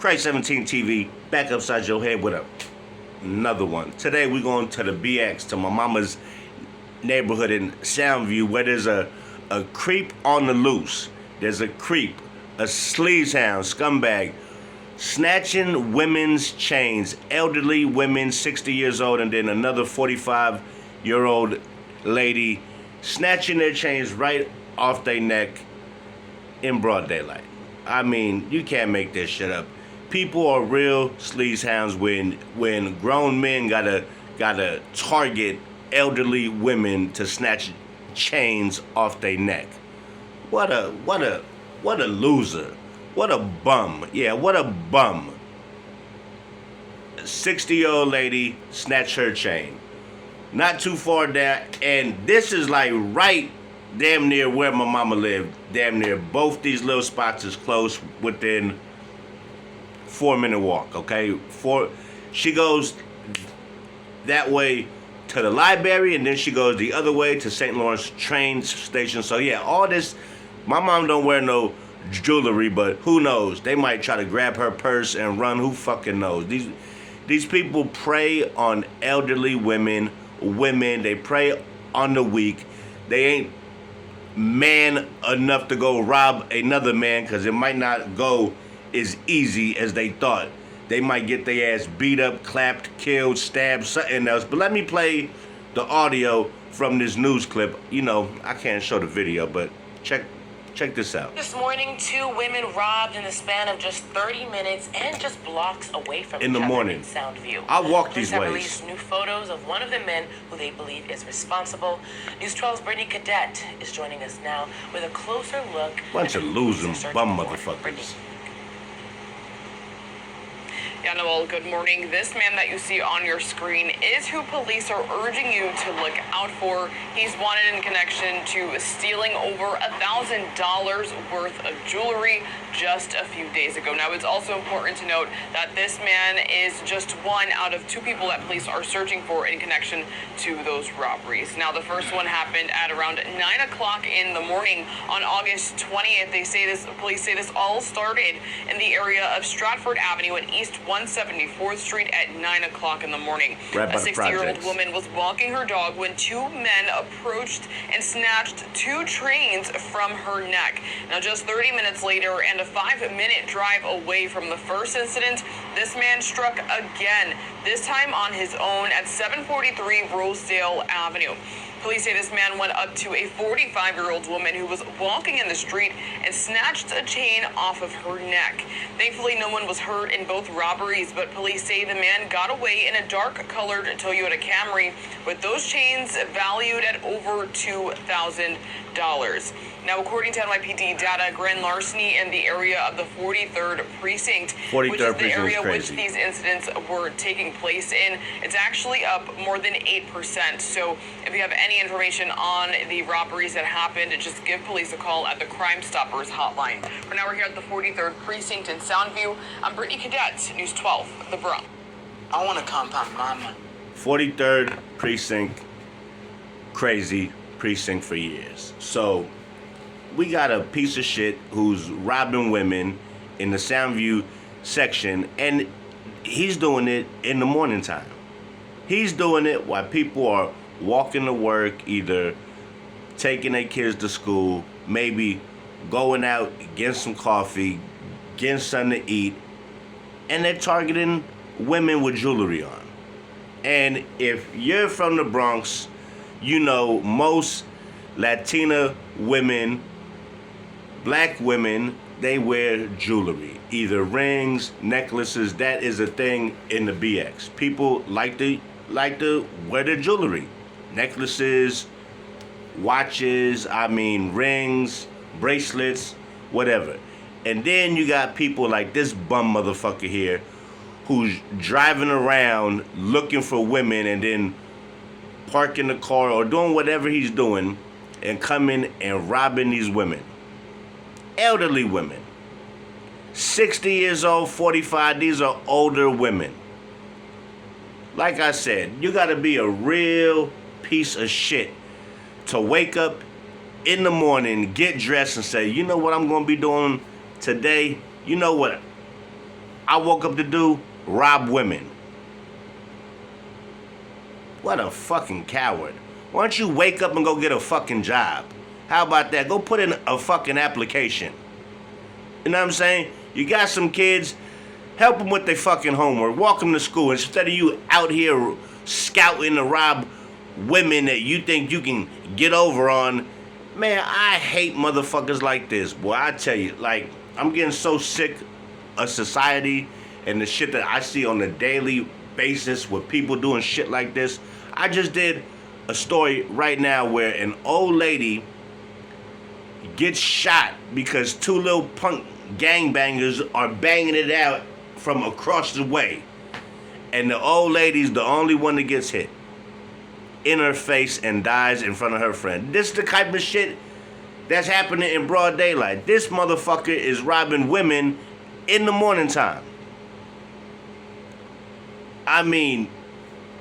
Christ 17 TV, back upside your head with another one. Today we're going to the BX, to my mama's neighborhood in Soundview, where there's a creep on the loose. There's a creep, a sleazehound, scumbag, snatching women's chains. Elderly women, 60 years old, and then another 45-year-old lady snatching their chains right off their neck in broad daylight. I mean, you can't make this shit up. People are real sleazehounds when grown men gotta target elderly women to snatch chains off their neck. What a loser. What a bum. Yeah, what a bum. 60-year-old lady snatched her chain. Not too far down, and this is like right damn near where my mama lived. Damn near. Both these little spots is close, within 4-minute walk, okay? She goes that way to the library, and then she goes the other way to St. Lawrence train station. So yeah, all this, my mom don't wear no jewelry, but who knows? They might try to grab her purse and run. Who fucking knows? These people prey on elderly women. They prey on the weak. They ain't man enough to go rob another man, because it might not go as easy as they thought. They might get their ass beat up, clapped, killed, stabbed, something else. But let me play the audio from this news clip. You know, I can't show the video, but check this out. This morning, 2 women robbed in the span of just 30 minutes and just blocks away from in each the other morning. in Soundview. I walk these Police have ways. released new photos of one of the men who they believe is responsible. News 12's Brittany Cadet is joining us now with a closer look. Bunch of losing bum Brittany. motherfuckers. Yeah, Noel, good morning. This man that you see on your screen is who police are urging you to look out for. He's wanted in connection to stealing over $1,000 worth of jewelry just a few days ago. Now, it's also important to note that this man is just one out of 2 people that police are searching for in connection to those robberies. Now, the first one happened at around 9 o'clock in the morning on August 20th. Police say this all started in the area of Stratford Avenue and East 174th Street at 9 o'clock in the morning. Right by a the 60-year-old woman was walking her dog when 2 men approached and snatched 2 chains from her neck. Now, just 30 minutes later and a 5-minute drive away from the first incident, this man struck again, this time on his own at 743 Rosedale Avenue. Police say this man went up to a 45-year-old woman who was walking in the street and snatched a chain off of her neck. Thankfully, no one was hurt in both robberies, but police say the man got away in a dark-colored Toyota Camry with those chains valued at over $2,000. Now, according to NYPD data, grand larceny in the area of the 43rd Precinct, which is the area which these incidents were taking place in, it's actually up more than 8%. So if you have any information on the robberies that happened, just give police a call at the Crime Stoppers hotline. For now, we're here at the 43rd Precinct in Soundview. I'm Brittany Cadet, News 12, The Bronx. I want to compound mama. 43rd Precinct, crazy precinct for years. So we got a piece of shit who's robbing women in the Soundview section, and he's doing it in the morning time. He's doing it while people are walking to work, either taking their kids to school, maybe going out, getting some coffee, getting something to eat, and they're targeting women with jewelry on. And if you're from the Bronx, you know most Latina women, black women, they wear jewelry, either rings, necklaces. That is a thing in the BX. People like to wear their jewelry, necklaces, watches, rings, bracelets, whatever. And then you got people like this bum motherfucker here who's driving around looking for women and then parking the car or doing whatever he's doing and coming and robbing these women. Elderly women. 60 years old, 45, these are older women. Like I said, you gotta be a real piece of shit to wake up in the morning, get dressed and say, you know what I'm gonna be doing today? You know what? I woke up to do? Rob women. What a fucking coward. Why don't you wake up and go get a fucking job? How about that? Go put in a fucking application. You know what I'm saying? You got some kids, help them with their fucking homework. Walk them to school instead of you out here scouting to rob women that you think you can get over on. Man, I hate motherfuckers like this. Boy, I tell you, like, I'm getting so sick of society and the shit that I see on a daily basis with people doing shit like this. I just did a story right now where an old lady gets shot because two little punk gangbangers are banging it out from across the way. And the old lady's the only one that gets hit in her face and dies in front of her friend. This is the type of shit that's happening in broad daylight. This motherfucker is robbing women in the morning time. I mean,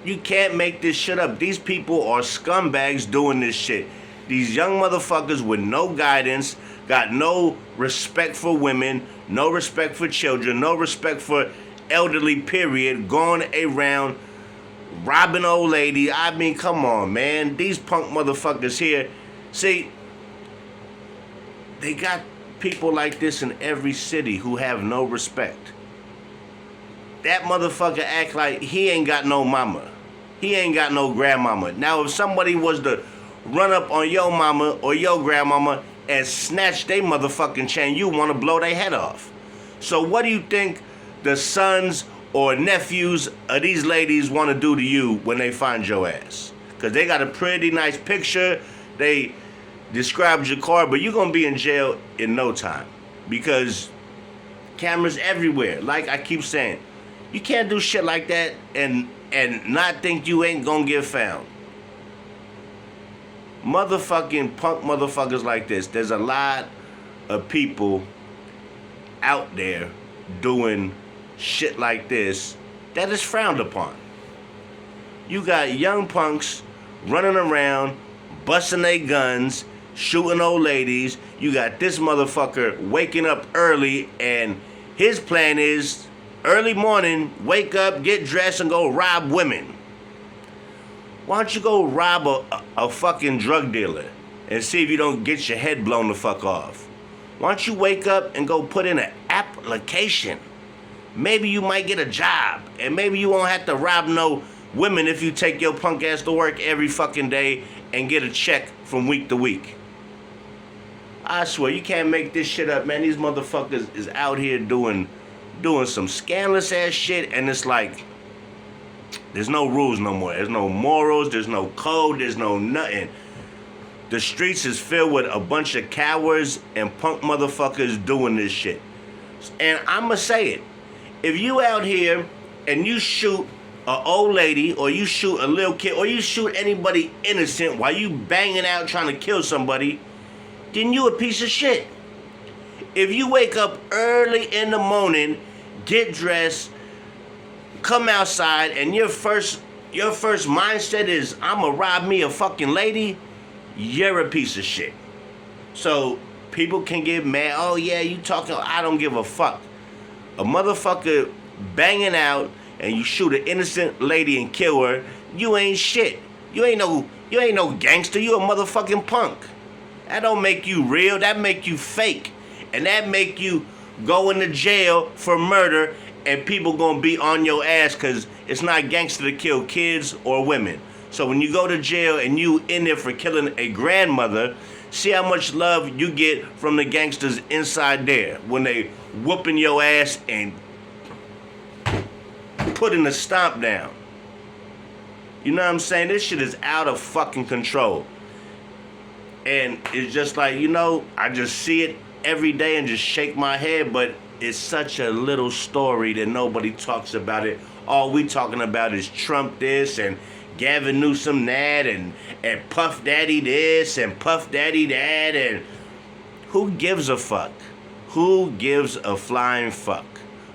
you can't make this shit up. These people are scumbags doing this shit. These young motherfuckers with no guidance, got no respect for women, no respect for children, no respect for elderly, period, going around robbing old lady. I mean, come on, man. These punk motherfuckers here. See, they got people like this in every city who have no respect. That motherfucker act like he ain't got no mama. He ain't got no grandmama. Now, if somebody was to run up on your mama or your grandmama and snatch they motherfucking chain, you want to blow their head off. So what do you think the sons or nephews of these ladies want to do to you when they find your ass? Because they got a pretty nice picture. They described your car, but you're going to be in jail in no time. Because cameras everywhere. Like I keep saying, you can't do shit like that and not think you ain't going to get found. Motherfucking punk motherfuckers like this. There's a lot of people out there doing shit like this that is frowned upon. You got young punks running around, busting their guns, shooting old ladies. You got this motherfucker waking up early, and his plan is early morning, wake up, get dressed, and go rob women. Why don't you go rob a fucking drug dealer and see if you don't get your head blown the fuck off? Why don't you wake up and go put in an application? Maybe you might get a job, and maybe you won't have to rob no women if you take your punk ass to work every fucking day and get a check from week to week. I swear, you can't make this shit up, man. These motherfuckers is out here doing some scandalous ass shit, and it's like, there's no rules no more. There's no morals, there's no code, there's no nothing. The streets is filled with a bunch of cowards and punk motherfuckers doing this shit. And I'ma say it. If you out here and you shoot an old lady, or you shoot a little kid, or you shoot anybody innocent while you banging out trying to kill somebody, then you a piece of shit. If you wake up early in the morning, get dressed, come outside, and your first mindset is, I'ma rob me a fucking lady, you're a piece of shit. So people can get mad, oh yeah, you talking, I don't give a fuck. A motherfucker banging out and you shoot an innocent lady and kill her, you ain't shit. You ain't no gangster, you a motherfucking punk. That don't make you real, that make you fake. And that make you go into jail for murder, and people gonna be on your ass because it's not gangster to kill kids or women. So when you go to jail and you in there for killing a grandmother, see how much love you get from the gangsters inside there when they whooping your ass and putting the stomp down. You know what I'm saying? This shit is out of fucking control. And it's just like, you know, I just see it every day and just shake my head, but it's such a little story that nobody talks about it. All we talking about is Trump this and Gavin Newsom that and Puff Daddy this and Puff Daddy that, and who gives a fuck? Who gives a flying fuck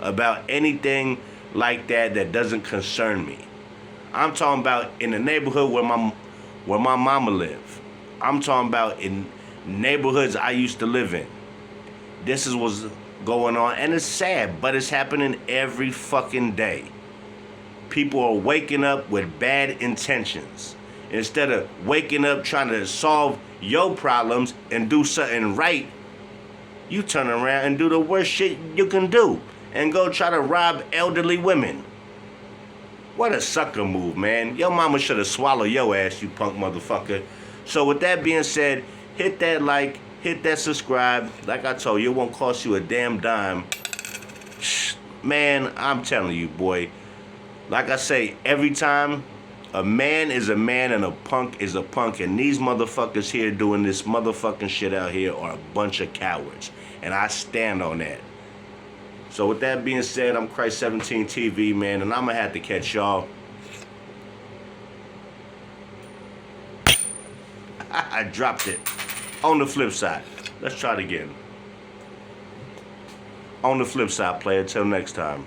about anything like that doesn't concern me? I'm talking about in the neighborhood where my mama live. I'm talking about in neighborhoods I used to live in. This was going on, and it's sad, but it's happening every fucking day. People are waking up with bad intentions. Instead of waking up trying to solve your problems and do something right, you turn around and do the worst shit you can do and go try to rob elderly women. What a sucker move, man. Your mama should have swallowed your ass, you punk motherfucker. So with that being said, hit that like, hit that subscribe. Like I told you, it won't cost you a damn dime. Man, I'm telling you, boy. Like I say, every time, a man is a man and a punk is a punk. And these motherfuckers here doing this motherfucking shit out here are a bunch of cowards. And I stand on that. So with that being said, I'm Christ17 TV, man, and I'm going to have to catch y'all. I dropped it. On the flip side. Let's try it again. On the flip side, player. Till next time.